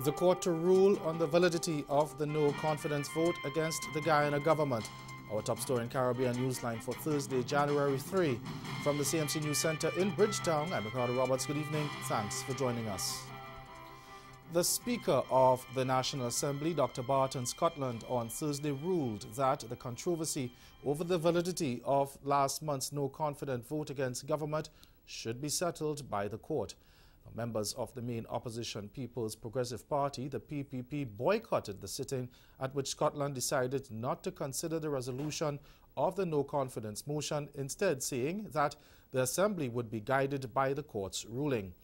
The court to rule on the validity of the no-confidence vote against the Guyana government. Our top story in Caribbean Newsline for Thursday, January 3. From the CMC News Center in Bridgetown, I'm Ricardo Roberts. Good evening. Thanks for joining us. The Speaker of the National Assembly, Dr. Barton Scotland, on Thursday ruled that the controversy over the validity of last month's no-confidence vote against government should be settled by the court. Members of the main opposition People's Progressive Party, the PPP, boycotted the sitting at which Scotland decided not to consider the resolution of the no-confidence motion, instead saying that the Assembly would be guided by the court's ruling.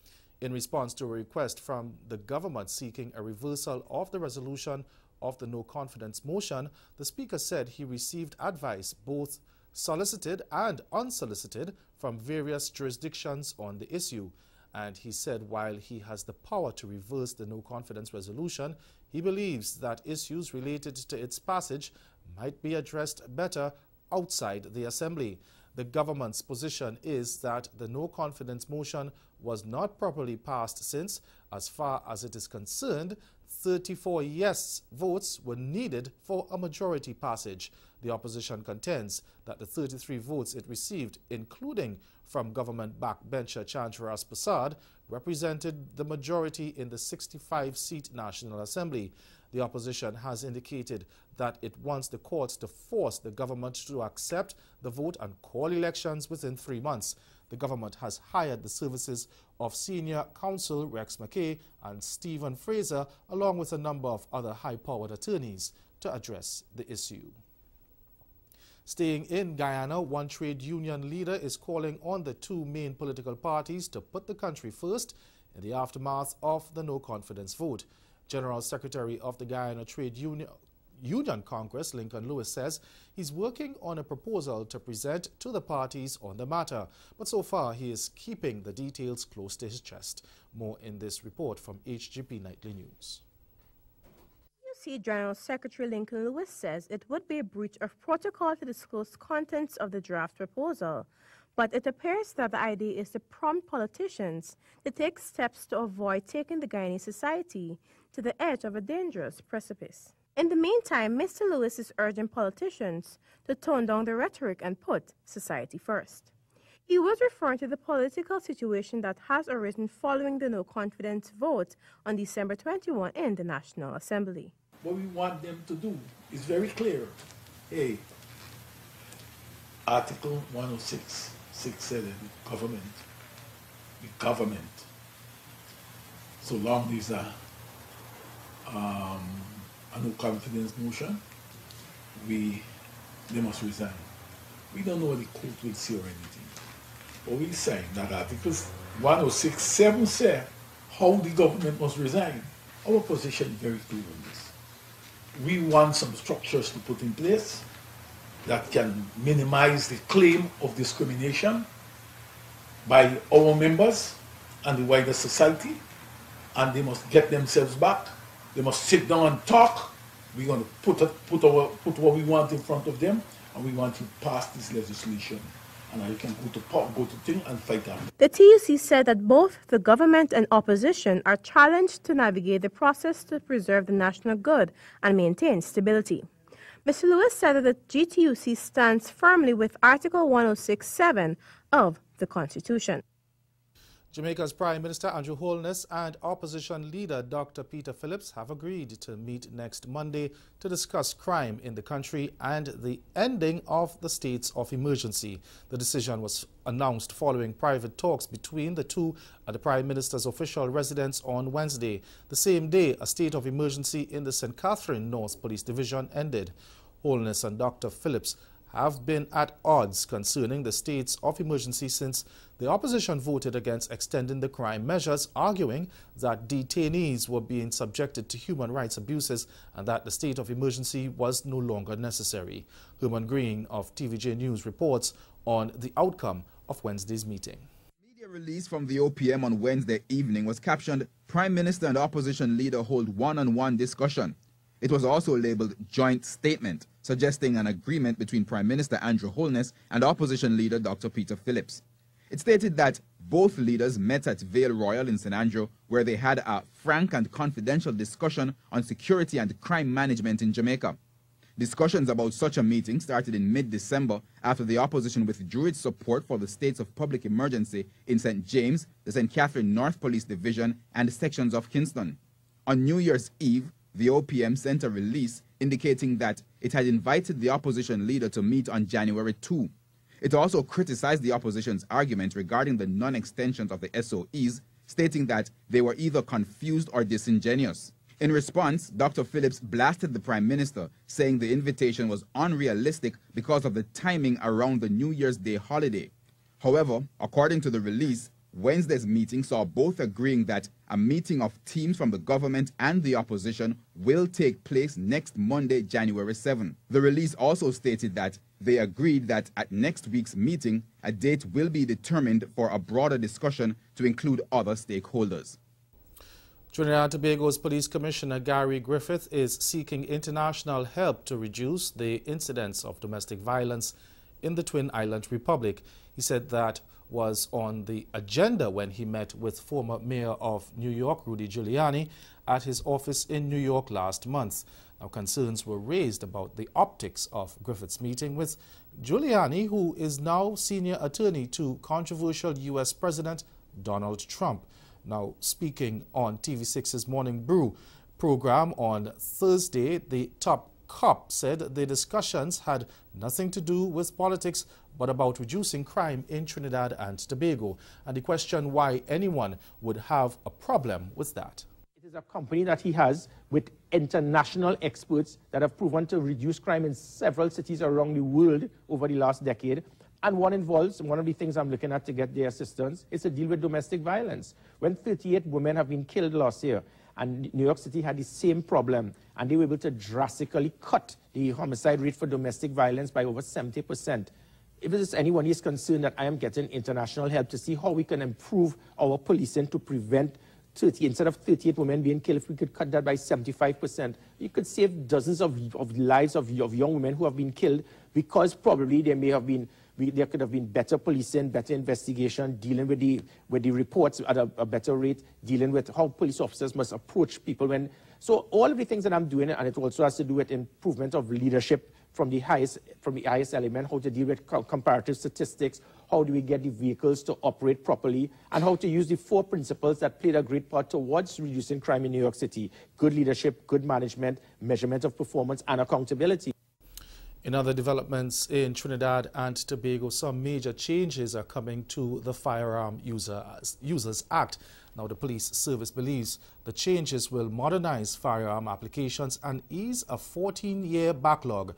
In response to a request from the government seeking a reversal of the resolution of the no-confidence motion, the Speaker said he received advice, both solicited and unsolicited, from various jurisdictions on the issue. And he said while he has the power to reverse the no-confidence resolution, he believes that issues related to its passage might be addressed better outside the Assembly. The government's position is that the no-confidence motion was not properly passed since, as far as it is concerned, 34 yes votes were needed for a majority passage. The opposition contends that the 33 votes it received, including from government backbencher Chancharas Prasad, represented the majority in the 65-seat National Assembly. The opposition has indicated that it wants the courts to force the government to accept the vote and call elections within 3 months. The government has hired the services of senior counsel Rex McKay and Stephen Fraser, along with a number of other high-powered attorneys, to address the issue. Staying in Guyana, one trade union leader is calling on the two main political parties to put the country first in the aftermath of the no-confidence vote. General Secretary of the Guyana Trade Union Congress, Lincoln Lewis, says he's working on a proposal to present to the parties on the matter. But so far, he is keeping the details close to his chest. More in this report from HGP Nightly News. General Secretary Lincoln Lewis says it would be a breach of protocol to disclose contents of the draft proposal, but it appears that the idea is to prompt politicians to take steps to avoid taking the Guyanese society to the edge of a dangerous precipice. In the meantime, Mr. Lewis is urging politicians to tone down the rhetoric and put society first. He was referring to the political situation that has arisen following the no-confidence vote on December 21 in the National Assembly. What we want them to do is very clear. Hey, Article 106 said that the government, so long there's a no-confidence motion, they must resign. We don't know what the court will say or anything. But we're saying that Article 106.7 said how the government must resign. Our position is very clear on this. We want some structures to put in place that can minimize the claim of discrimination by our members and the wider society, and they must get themselves back. They must sit down and talk. We're going to put what we want in front of them, and we want to pass this legislation. And I can go to thing and fight them. The TUC said that both the government and opposition are challenged to navigate the process to preserve the national good and maintain stability. Mr. Lewis said that the GTUC stands firmly with Article 106.7 of the Constitution. Jamaica's Prime Minister Andrew Holness and opposition leader Dr. Peter Phillips have agreed to meet next Monday to discuss crime in the country and the ending of the states of emergency. The decision was announced following private talks between the two at the Prime Minister's official residence on Wednesday. The same day, a state of emergency in the St. Catherine North Police Division ended. Holness and Dr. Phillips have been at odds concerning the states of emergency since the opposition voted against extending the crime measures, arguing that detainees were being subjected to human rights abuses and that the state of emergency was no longer necessary. Herman Green of TVJ News reports on the outcome of Wednesday's meeting. Media release from the OPM on Wednesday evening was captioned, "Prime Minister and opposition leader hold one-on-one discussion." It was also labeled Joint Statement, suggesting an agreement between Prime Minister Andrew Holness and opposition leader Dr. Peter Phillips. It stated that both leaders met at Vale Royal in St. Andrew, where they had a frank and confidential discussion on security and crime management in Jamaica. Discussions about such a meeting started in mid-December after the opposition withdrew its support for the states of public emergency in St. James, the St. Catherine North Police Division, and sections of Kingston. On New Year's Eve, the OPM sent a release indicating that it had invited the opposition leader to meet on January 2. It also criticized the opposition's argument regarding the non-extensions of the SOEs, stating that they were either confused or disingenuous. In response, Dr. Phillips blasted the Prime Minister, saying the invitation was unrealistic because of the timing around the New Year's Day holiday. However, according to the release, Wednesday's meeting saw both agreeing that a meeting of teams from the government and the opposition will take place next Monday, January 7. The release also stated that they agreed that at next week's meeting, a date will be determined for a broader discussion to include other stakeholders. Trinidad and Tobago's Police Commissioner Gary Griffith is seeking international help to reduce the incidence of domestic violence in the Twin Island Republic. He said that was on the agenda when he met with former Mayor of New York, Rudy Giuliani, at his office in New York last month. Now, concerns were raised about the optics of Griffith's meeting with Giuliani, who is now senior attorney to controversial U.S. President Donald Trump. Now, speaking on TV6's Morning Brew program on Thursday, the top cop said the discussions had nothing to do with politics but about reducing crime in Trinidad and Tobago, and he questioned why anyone would have a problem with that. It is a company that he has with international experts that have proven to reduce crime in several cities around the world over the last decade. And one of the things I'm looking at to get their assistance is to deal with domestic violence. When 38 women have been killed last year, and New York City had the same problem, and they were able to drastically cut the homicide rate for domestic violence by over 70%. If there's anyone is concerned that I am getting international help to see how we can improve our policing to prevent instead of 38 women being killed, if we could cut that by 75%, you could save dozens of lives of young women who have been killed because probably there could have been better policing, better investigation, dealing with the reports at a better rate, dealing with how police officers must approach people when. So all of the things that I'm doing, and it also has to do with improvement of leadership from the highest element, how to deal with comparative statistics, how do we get the vehicles to operate properly, and how to use the 4 principles that played a great part towards reducing crime in New York City: good leadership, good management, measurement of performance, and accountability. In other developments in Trinidad and Tobago, some major changes are coming to the Firearm Users Act. Now, the police service believes the changes will modernize firearm applications and ease a 14-year backlog.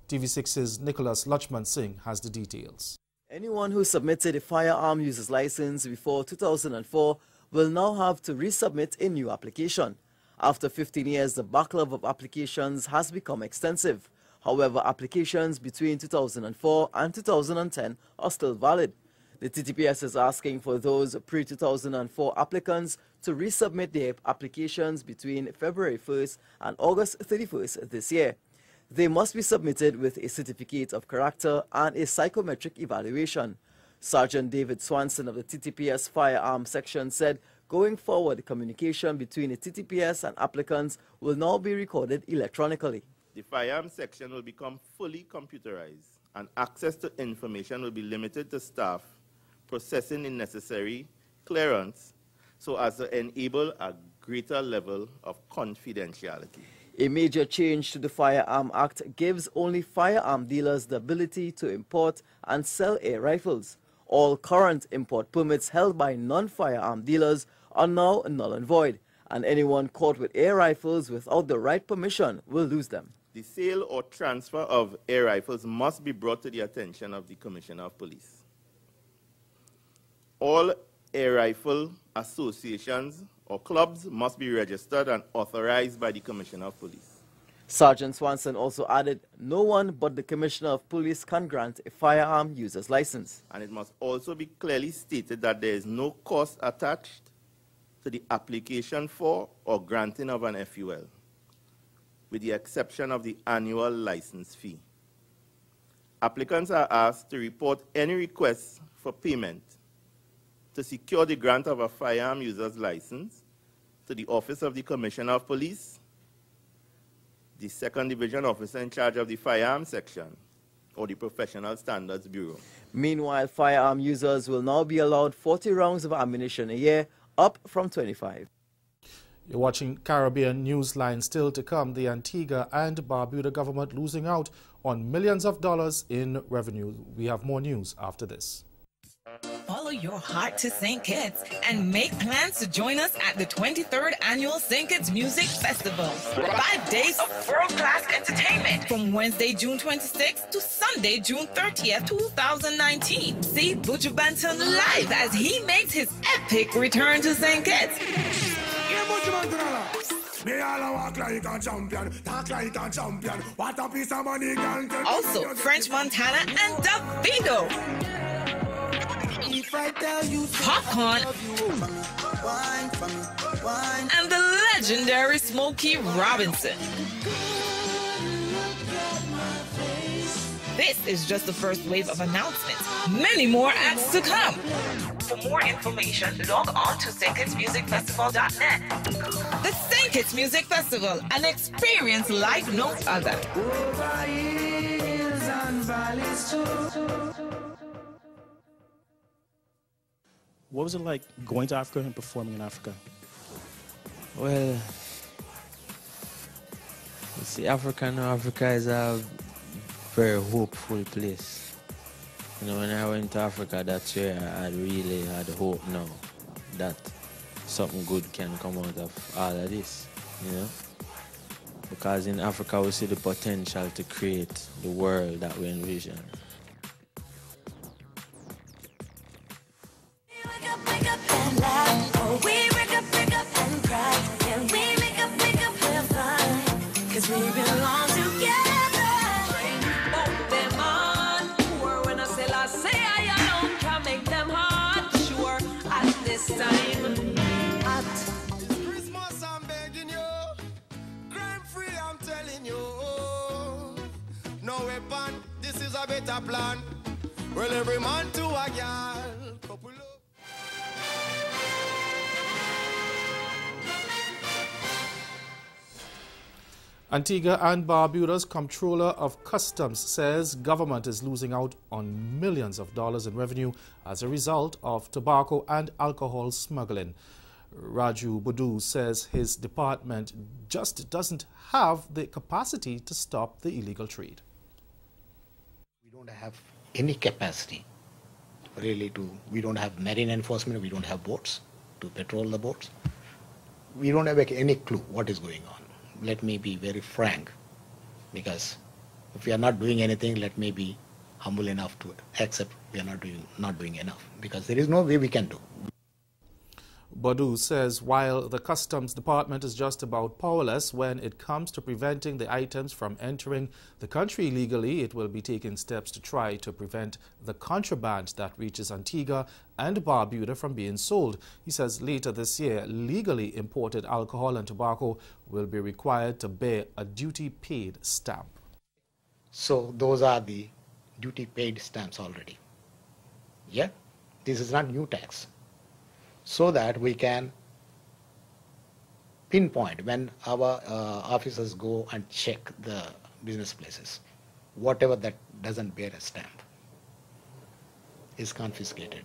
TV6's Nicholas Lachman Singh has the details. Anyone who submitted a firearm user's license before 2004 will now have to resubmit a new application. After 15 years, the backlog of applications has become extensive. However, applications between 2004 and 2010 are still valid. The TTPS is asking for those pre-2004 applicants to resubmit their applications between February 1st and August 31st this year. They must be submitted with a certificate of character and a psychometric evaluation. Sergeant David Swanson of the TTPS Firearm Section said, going forward, communication between the TTPS and applicants will now be recorded electronically. The firearm section will become fully computerized, and access to information will be limited to staff processing the necessary clearance so as to enable a greater level of confidentiality. A major change to the Firearm Act gives only firearm dealers the ability to import and sell air rifles. All current import permits held by non-firearm dealers are now null and void, and anyone caught with air rifles without the right permission will lose them. The sale or transfer of air rifles must be brought to the attention of the Commissioner of Police. All air rifle associations or clubs must be registered and authorized by the Commissioner of Police. Sergeant Swanson also added, no one but the Commissioner of Police can grant a firearm user's license. And it must also be clearly stated that there is no cost attached to the application for or granting of an FUL, with the exception of the annual license fee. Applicants are asked to report any requests for payment to secure the grant of a firearm user's license to the Office of the Commissioner of Police, the Second Division Officer in charge of the Firearm Section, or the Professional Standards Bureau. Meanwhile, firearm users will now be allowed 40 rounds of ammunition a year, up from 25. You're watching Caribbean Newsline. Still to come, the Antigua and Barbuda government losing out on millions of dollars in revenue. We have more news after this. Follow your heart to St. Kitts and make plans to join us at the 23rd Annual St. Kitts Music Festival. 5 days of world-class entertainment from Wednesday, June 26th to Sunday, June 30th, 2019. See Butcher Banton live as he makes his epic return to St. Kitts. Also, French Montana and Davido. Popcorn and the legendary Smokey Robinson. This is just the first wave of announcements. Many more acts to come. For more information, log on to stkitsmusicfestival.net. The St. Kitts Music Festival, an experience like no other. What was it like going to Africa and performing in Africa? Well, you see, Africa is a very hopeful place. You know, when I went to Africa, that's where I really had hope now that something good can come out of all of this, you know? Because in Africa, we see the potential to create the world that we envision. This is a better plan. Well, every man to a girl. Couple of Antigua and Barbuda's Comptroller of Customs says government is losing out on millions of dollars in revenue as a result of tobacco and alcohol smuggling. Raju Bodu says his department just doesn't have the capacity to stop the illegal trade. We don't have any capacity really we don't have marine enforcement, we don't have boats to patrol the boats. We don't have any clue what is going on. Let me be very frank, because if we are not doing anything, let me be humble enough to accept we are not doing enough, because there is no way we can do. Bodu says while the Customs Department is just about powerless when it comes to preventing the items from entering the country illegally, it will be taking steps to try to prevent the contraband that reaches Antigua and Barbuda from being sold. He says later this year, legally imported alcohol and tobacco will be required to bear a duty-paid stamp. So those are the duty-paid stamps already. Yeah, this is not new tax. So that we can pinpoint when our officers go and check the business places, whatever that doesn't bear a stamp is confiscated.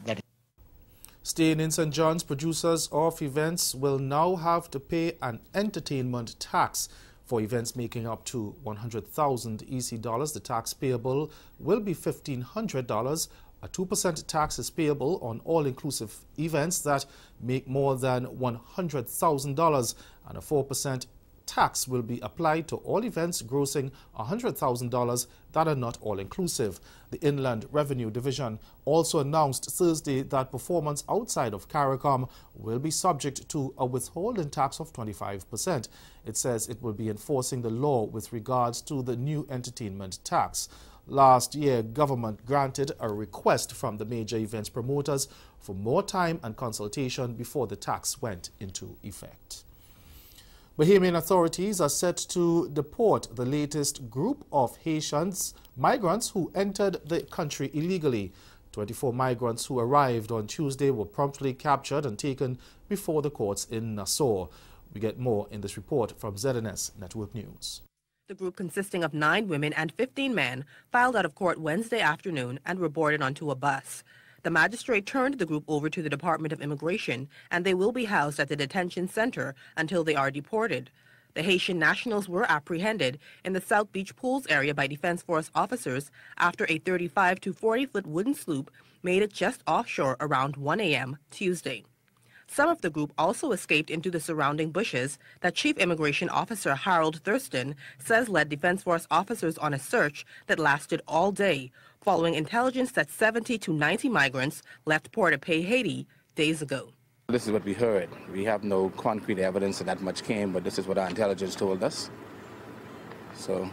Staying in St. John's, producers of events will now have to pay an entertainment tax for events making up to 100,000 EC dollars. The tax payable will be $1,500. A 2% tax is payable on all-inclusive events that make more than $100,000, and a 4% tax will be applied to all events grossing $100,000 that are not all-inclusive. The Inland Revenue Division also announced Thursday that performance outside of CARICOM will be subject to a withholding tax of 25%. It says it will be enforcing the law with regards to the new entertainment tax. Last year, government granted a request from the major events promoters for more time and consultation before the tax went into effect. Bahamian authorities are set to deport the latest group of Haitian migrants who entered the country illegally. 24 migrants who arrived on Tuesday were promptly captured and taken before the courts in Nassau. We get more in this report from ZNS Network News. The group, consisting of 9 women and 15 men, filed out of court Wednesday afternoon and were boarded onto a bus. The magistrate turned the group over to the Department of Immigration, and they will be housed at the detention center until they are deported. The Haitian nationals were apprehended in the South Beach Pools area by Defense Force officers after a 35 to 40-foot wooden sloop made it just offshore around 1 a.m. Tuesday. Some of the group also escaped into the surrounding bushes that Chief Immigration Officer Harold Thurston says led Defense Force officers on a search that lasted all day, following intelligence that 70 to 90 migrants left Port-au-Paix, Haiti, days ago. This is what we heard. We have no concrete evidence that that much came, but this is what our intelligence told us. So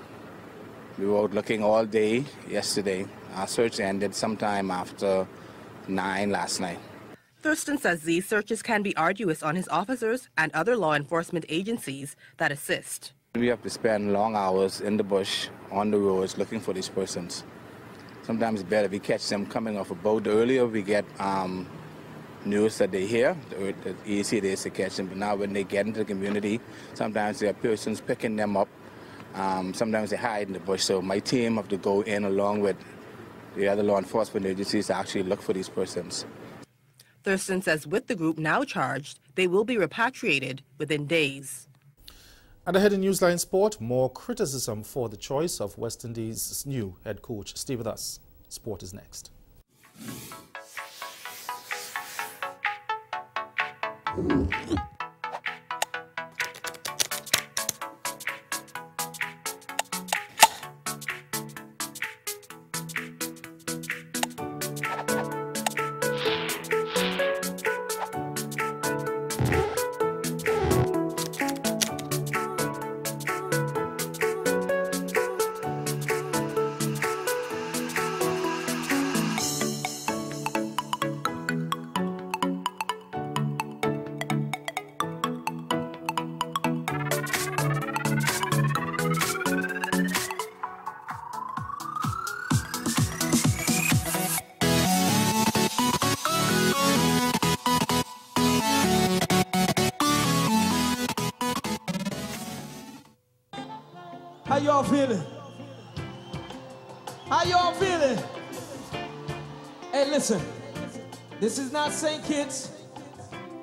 we were out looking all day yesterday. Our search ended sometime after 9 last night. Thurston says these searches can be arduous on his officers and other law enforcement agencies that assist. We have to spend long hours in the bush, on the roads, looking for these persons. Sometimes it's better if we catch them coming off a boat. The earlier we get news that they're here, the easier it is to catch them. But now when they get into the community, sometimes there are persons picking them up. Sometimes they hide in the bush. So my team have to go in along with the other law enforcement agencies to actually look for these persons. Thurston says with the group now charged, they will be repatriated within days. And ahead in Newsline Sport, more criticism for the choice of West Indies' new head coach. Stay with us. Sport is next. How y'all feeling? How y'all feeling? Hey, listen. This is not St. Kitts.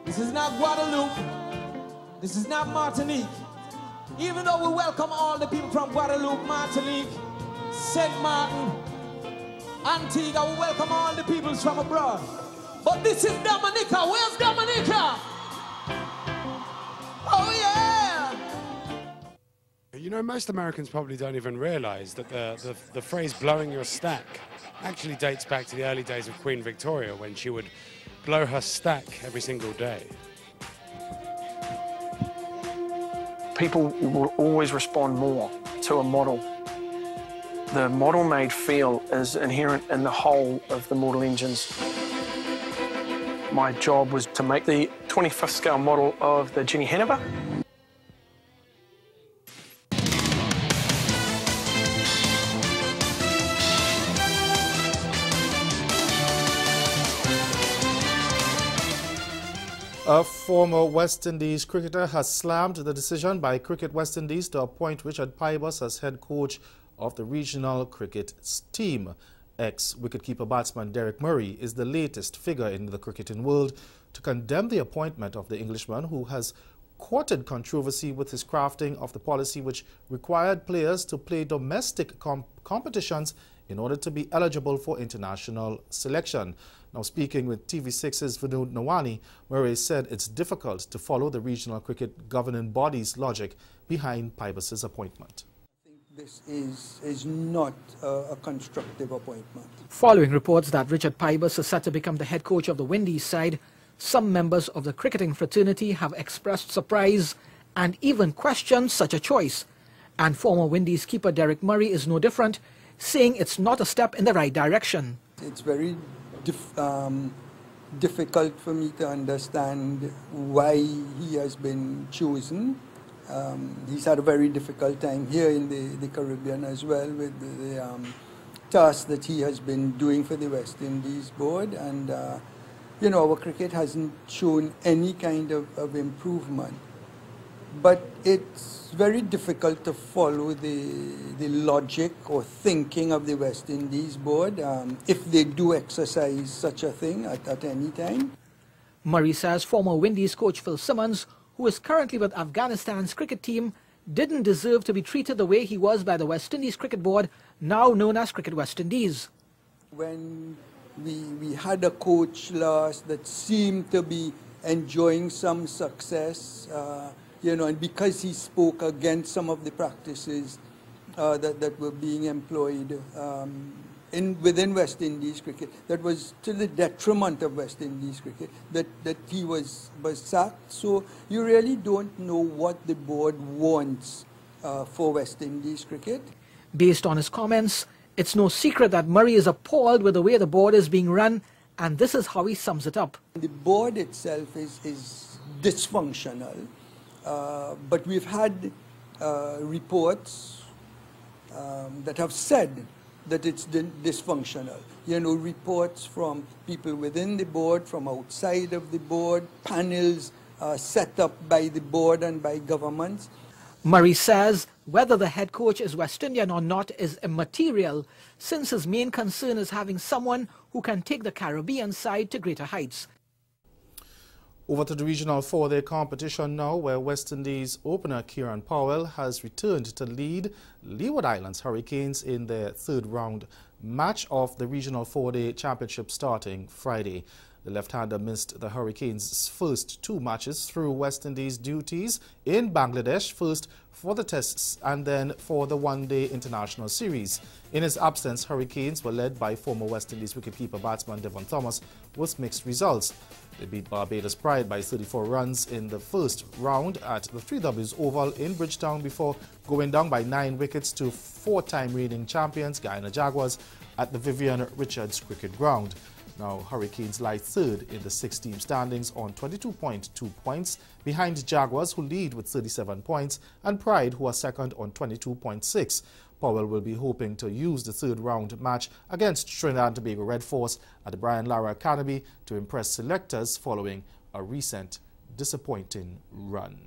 This is not Guadeloupe. This is not Martinique. Even though we welcome all the people from Guadeloupe, Martinique, St. Martin, Antigua, we welcome all the peoples from abroad. But this is Dominica. Where's Dominica? Oh, yeah! You know, most Americans probably don't even realize that the phrase blowing your stack actually dates back to the early days of Queen Victoria, when she would blow her stack every single day. People will always respond more to a model. The model-made feel is inherent in the whole of the model engines. My job was to make the 25th scale model of the Jenny Hanover. A former West Indies cricketer has slammed the decision by Cricket West Indies to appoint Richard Pybus as head coach of the regional cricket team. Ex-wicketkeeper batsman Derek Murray is the latest figure in the cricketing world to condemn the appointment of the Englishman, who has courted controversy with his crafting of the policy which required players to play domestic competitions in order to be eligible for international selection. Now, speaking with TV6's Vinod Nawani, Murray said it's difficult to follow the regional cricket governing body's logic behind Pybus's appointment. This is not a constructive appointment. Following reports that Richard Pybus is set to become the head coach of the Windies side, some members of the cricketing fraternity have expressed surprise and even questioned such a choice. And former Windies keeper Derek Murray is no different, saying it's not a step in the right direction. It's very difficult for me to understand why he has been chosen. He's had a very difficult time here in the Caribbean as well with the task that he has been doing for the West Indies board, and you know, our cricket hasn't shown any kind of improvement. But it's very difficult to follow the logic or thinking of the West Indies board if they do exercise such a thing at any time. Murray says former Windies coach Phil Simmons, who is currently with Afghanistan's cricket team, didn't deserve to be treated the way he was by the West Indies Cricket Board, now known as Cricket West Indies. When we had a coach last that seemed to be enjoying some success, you know, and because he spoke against some of the practices that were being employed within West Indies cricket, that was to the detriment of West Indies cricket, that he was sacked. So you really don't know what the board wants for West Indies cricket. Based on his comments, it's no secret that Murray is appalled with the way the board is being run, and this is how he sums it up. The board itself is dysfunctional, but we've had reports that have said that it's dysfunctional. You know, reports from people within the board, from outside of the board, panels set up by the board and by governments. Murray says whether the head coach is West Indian or not is immaterial, since his main concern is having someone who can take the Caribbean side to greater heights. Over to the Regional 4-day competition now, where West Indies opener Kieran Powell has returned to lead Leeward Islands Hurricanes in their third round match of the Regional 4-day championship starting Friday. The left-hander missed the Hurricanes' first two matches through West Indies duties in Bangladesh, first for the tests and then for the one-day international series. In his absence, Hurricanes were led by former West Indies wicketkeeper batsman Devon Thomas with mixed results. They beat Barbados Pride by 34 runs in the first round at the 3Ws Oval in Bridgetown before going down by 9 wickets to four-time reigning champions Guyana Jaguars at the Vivian Richards Cricket Ground. Now, Hurricanes lie third in the 6-team standings on 22.2 points, behind Jaguars, who lead with 37 points, and Pride, who are second on 22.6. Powell will be hoping to use the third round match against Trinidad and Tobago Red Force at the Brian Lara Academy to impress selectors following a recent disappointing run.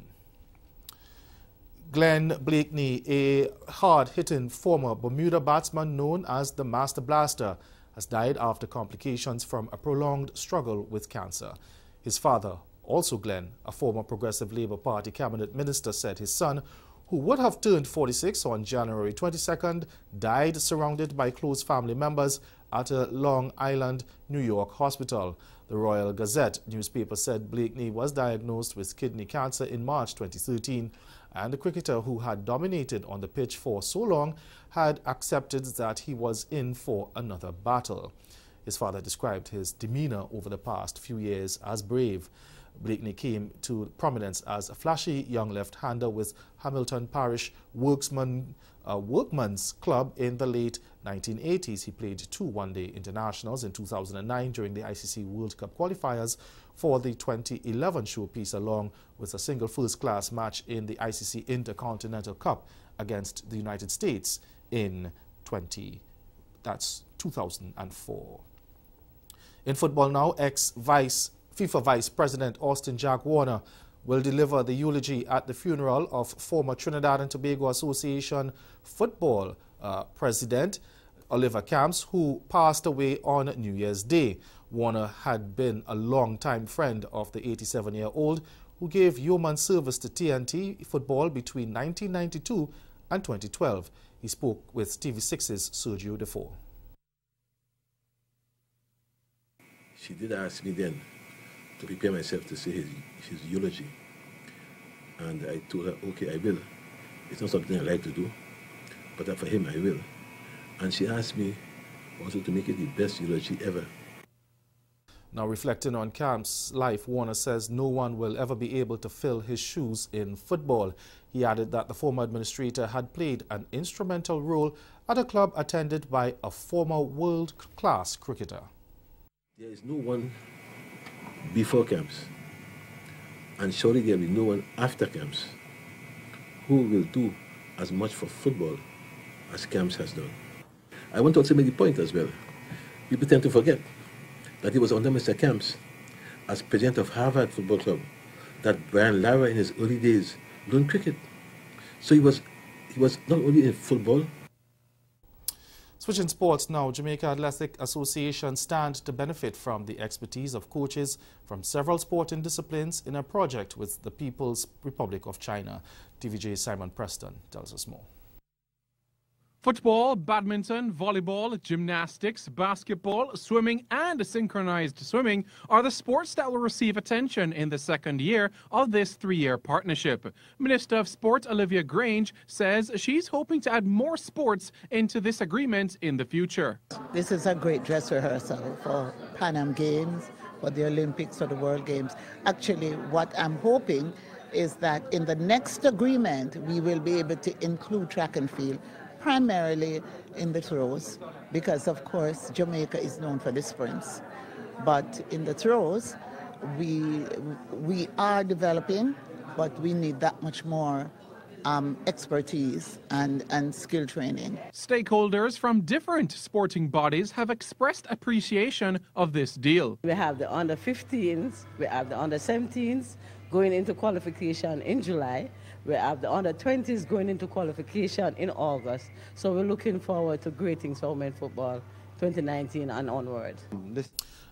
Glenn Blakeney, a hard-hitting former Bermuda batsman known as the Master Blaster, has died after complications from a prolonged struggle with cancer. His father, also Glenn, a former Progressive Labour Party cabinet minister, said his son, who would have turned 46 on January 22nd, died surrounded by close family members at a Long Island, New York hospital. The Royal Gazette newspaper said Blakeney was diagnosed with kidney cancer in March 2013, and the cricketer who had dominated on the pitch for so long had accepted that he was in for another battle. His father described his demeanor over the past few years as brave. Blakeney came to prominence as a flashy young left-hander with Hamilton Parish Workman's Club in the late 1980s. He played 2 one-day internationals in 2009 during the ICC World Cup qualifiers for the 2011 showpiece, along with a single first-class match in the ICC Intercontinental Cup against the United States in 2004. In football now, FIFA Vice President Austin Jack Warner will deliver the eulogy at the funeral of former Trinidad and Tobago Association football president Oliver Camps, who passed away on New Year's Day. Warner had been a long-time friend of the 87-year-old who gave yeoman service to TNT football between 1992 and 2012. He spoke with TV6's Sergio Defoe. She did ask me then to prepare myself to say his eulogy. And I told her, okay, I will. It's not something I like to do, but for him, I will. And she asked me also to make it the best eulogy ever. Now, reflecting on Camp's life, Warner says no one will ever be able to fill his shoes in football. He added that the former administrator had played an instrumental role at a club attended by a former world-class cricketer. There is no one before Camps, and surely there will be no one after Camps who will do as much for football as Camps has done. I want to also make the point as well. People tend to forget that he was under Mr. Camps as president of Harvard Football Club, that Brian Lara in his early days learned cricket. So he was not only in football. Switching sports now, Jamaica Athletic Association stands to benefit from the expertise of coaches from several sporting disciplines in a project with the People's Republic of China. TVJ's Simon Preston tells us more. Football, badminton, volleyball, gymnastics, basketball, swimming and synchronized swimming are the sports that will receive attention in the second year of this 3-year partnership. Minister of Sport Olivia Grange says she's hoping to add more sports into this agreement in the future. This is a great dress rehearsal for Pan Am Games, for the Olympics, for the World Games. Actually, what I'm hoping is that in the next agreement, we will be able to include track and field, primarily in the throws, because of course Jamaica is known for the sprints. But in the throws, we are developing, but we need that much more expertise and skill training. Stakeholders from different sporting bodies have expressed appreciation of this deal. We have the under 15s, we have the under 17s going into qualification in July. We have the under 20s going into qualification in August. So we're looking forward to great things for women football 2019 and onward.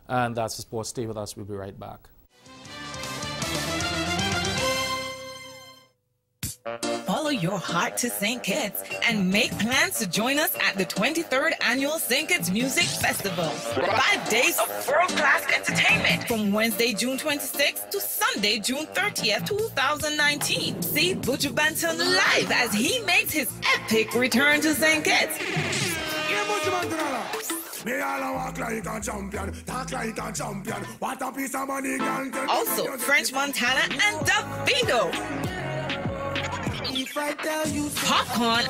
And that's the sports. Stay with us. We'll be right back. Follow your heart to St. Kitts and make plans to join us at the 23rd Annual St. Kitts Music Festival. 5 days of world-class entertainment from Wednesday, June 26th to Sunday, June 30th, 2019. See Buju Banton live as he makes his epic return to St. Kitts. Also, French Montana and Davido. Popcorn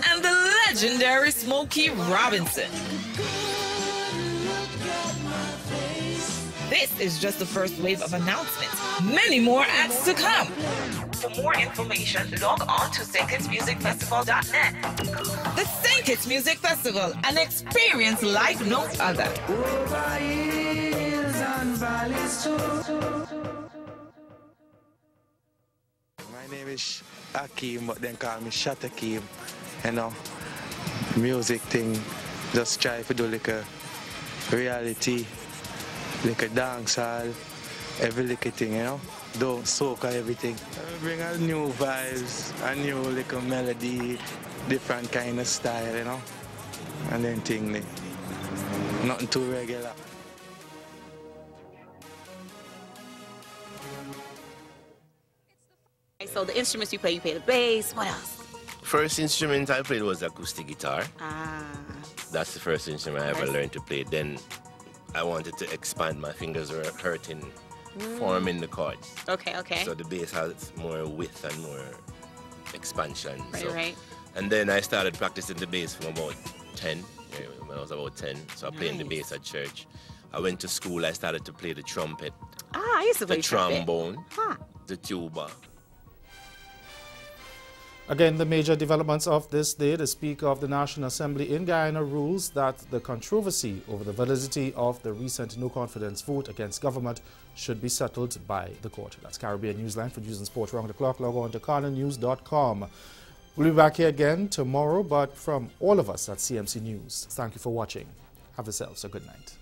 and the legendary Smokey Robinson. This is just the first wave of announcements. Many more acts to come. For more information, log on to stkitsmusicfestival.net. The St. Kitts Music Festival, an experience like no other. My name is Akeem, but then call me Shot Akeem. You know, music thing, just try to do like a reality, like a dancehall, every little thing, you know. Don't soak everything. Bring a new vibes, a new little melody, different kind of style, you know. And then thing, like, nothing too regular. So the instruments you play the bass, what else? First instrument I played was acoustic guitar. Ah. That's the first instrument I ever learned to play. Then I wanted to expand. My fingers were hurting, forming the chords. Okay, okay. So the bass has more width and more expansion. Right, right. And then I started practicing the bass from about 10, when I was about 10. So I played the bass at church. I went to school, I started to play the trumpet. Ah, I used to play the trombone, the tuba. Again, the major developments of this day, the Speaker of the National Assembly in Guyana rules that the controversy over the validity of the recent no-confidence vote against government should be settled by the court. That's Caribbean Newsline. For news and sports around the clock, log on to CarlinNews.com. We'll be back here again tomorrow, but from all of us at CMC News, thank you for watching. Have yourselves a good night.